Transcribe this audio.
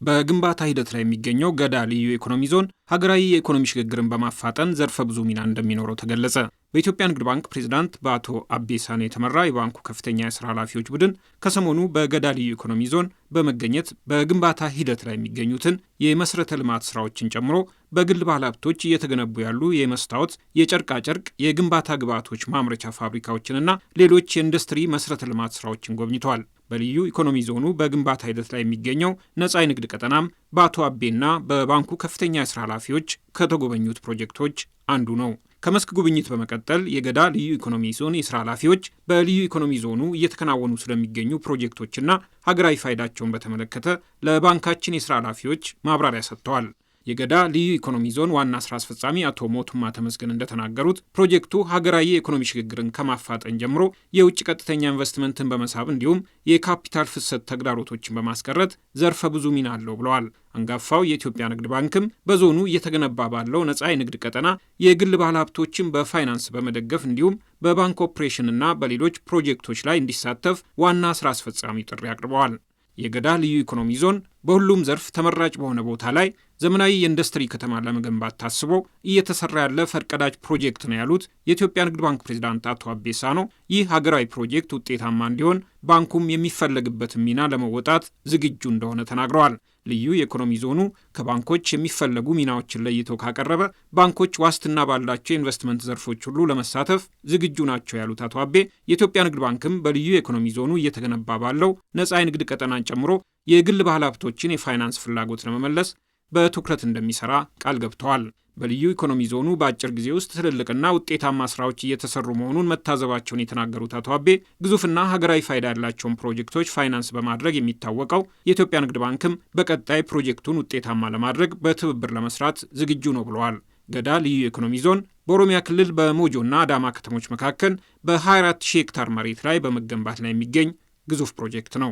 በግንባታ ሂደት ላይ የሚገኘው ገዳ ልዩ ኢኮኖሚ ዞን ሀገራዊ የኢኮኖሚ ሽግግርን በማፋጠን ዘርፈ ብዙ ሚና እንደሚኖረው ተገለጸ። በኢትዮጵያ ንግድ ባንክ ፕሬዝዳንት በአቶ አቤ ሳኖ የተመራ የባንኩ ከፍተኛ የስራ ኃላፊዎች ቡድን ከሰሞኑ በገዳ ልዩ ኢኮኖሚ ዞን በመገኘት በግንባታ ሂደት ላይ የሚገኙትን የመሰረተ ልማት ስራዎችን ጨምሮ በግል ባለሀብቶች እየተገነቡ ያሉ የመስታወት፣ የጨርቃጨርቅ፣ የግንባታ ግብዓቶች ማምረቻ ፋብሪካዎችንና ሌሎች የኢንዱስትሪ መሰረተ ልማት ስራዎችን ጎብኝተዋል። በልዩ ኢኮኖሚ ዞኑ በግንባታ ሂደት ላይ የሚገኘው ነፃ የንግድ ቀጠናም በአቶ አቤና በባንኩ ከፍተኛ የስራ ኃላፊዎች ከተጎበኙት ፕሮጀክቶች አንዱ ነው። ከመስክ ጉብኝት በመቀጠል የገዳ ልዩ ኢኮኖሚ ዞን የስራ ኃላፊዎች በልዩ ኢኮኖሚ ዞኑ እየተከናወኑ ስለሚገኙ ፕሮጀክቶችና ሀገራዊ ፋይዳቸውን በተመለከተ ለባንካችን የስራ ኃላፊዎች ማብራሪያ ሰጥተዋል። የገዳ ልዩ ኢኮኖሚ ዞን ዋና ስራ አስፈጻሚ አቶ ሞቱማ ተመስገን እንደተናገሩት ፕሮጀክቱ ሀገራዊ የኢኮኖሚ ሽግግርን ከማፋጠን ጀምሮ የውጭ ቀጥተኛ ኢንቨስትመንትን በመሳብ እንዲሁም የካፒታል ፍሰት ተግዳሮቶችን በማስቀረት ዘርፈ ብዙ ሚና አለው ብለዋል። አንጋፋው የኢትዮጵያ ንግድ ባንክም በዞኑ እየተገነባ ባለው ነፃ የንግድ ቀጠና የግል ባለሀብቶችን በፋይናንስ በመደገፍ እንዲሁም በባንክ ኦፕሬሽንና በሌሎች ፕሮጀክቶች ላይ እንዲሳተፍ ዋና ስራ አስፈጻሚ ጥሪ አቅርበዋል። የገዳ ልዩ ኢኮኖሚ ዞን በሁሉም ዘርፍ ተመራጭ በሆነ ቦታ ላይ ዘመናዊ የኢንዱስትሪ ከተማ ለመገንባት ታስቦ እየተሰራ ያለ ፈርቀዳጅ ፕሮጀክት ነው ያሉት የኢትዮጵያ ንግድ ባንክ ፕሬዝዳንት አቶ አቤ ሳኖ፣ ይህ ሀገራዊ ፕሮጀክት ውጤታማ እንዲሆን ባንኩም የሚፈለግበትን ሚና ለመወጣት ዝግጁ እንደሆነ ተናግረዋል። ልዩ የኢኮኖሚ ዞኑ ከባንኮች የሚፈለጉ ሚናዎችን ለይቶ ካቀረበ ባንኮች ዋስትና ባላቸው የኢንቨስትመንት ዘርፎች ሁሉ ለመሳተፍ ዝግጁ ናቸው ያሉት አቶ አቤ የኢትዮጵያ ንግድ ባንክም በልዩ የኢኮኖሚ ዞኑ እየተገነባ ባለው ነፃ የንግድ ቀጠናን ጨምሮ የግል ባለሀብቶችን የፋይናንስ ፍላጎት ለመመለስ በትኩረት እንደሚሰራ ቃል ገብተዋል። በልዩ ኢኮኖሚ ዞኑ በአጭር ጊዜ ውስጥ ትልልቅና ውጤታማ ስራዎች እየተሰሩ መሆኑን መታዘባቸውን የተናገሩት አቶ አቤ ግዙፍና ሀገራዊ ፋይዳ ያላቸውን ፕሮጀክቶች ፋይናንስ በማድረግ የሚታወቀው የኢትዮጵያ ንግድ ባንክም በቀጣይ ፕሮጀክቱን ውጤታማ ለማድረግ በትብብር ለመስራት ዝግጁ ነው ብለዋል። ገዳ ልዩ ኢኮኖሚ ዞን በኦሮሚያ ክልል በሞጆና አዳማ ከተሞች መካከል በ24,000 ሄክታር መሬት ላይ በመገንባት ላይ የሚገኝ ግዙፍ ፕሮጀክት ነው።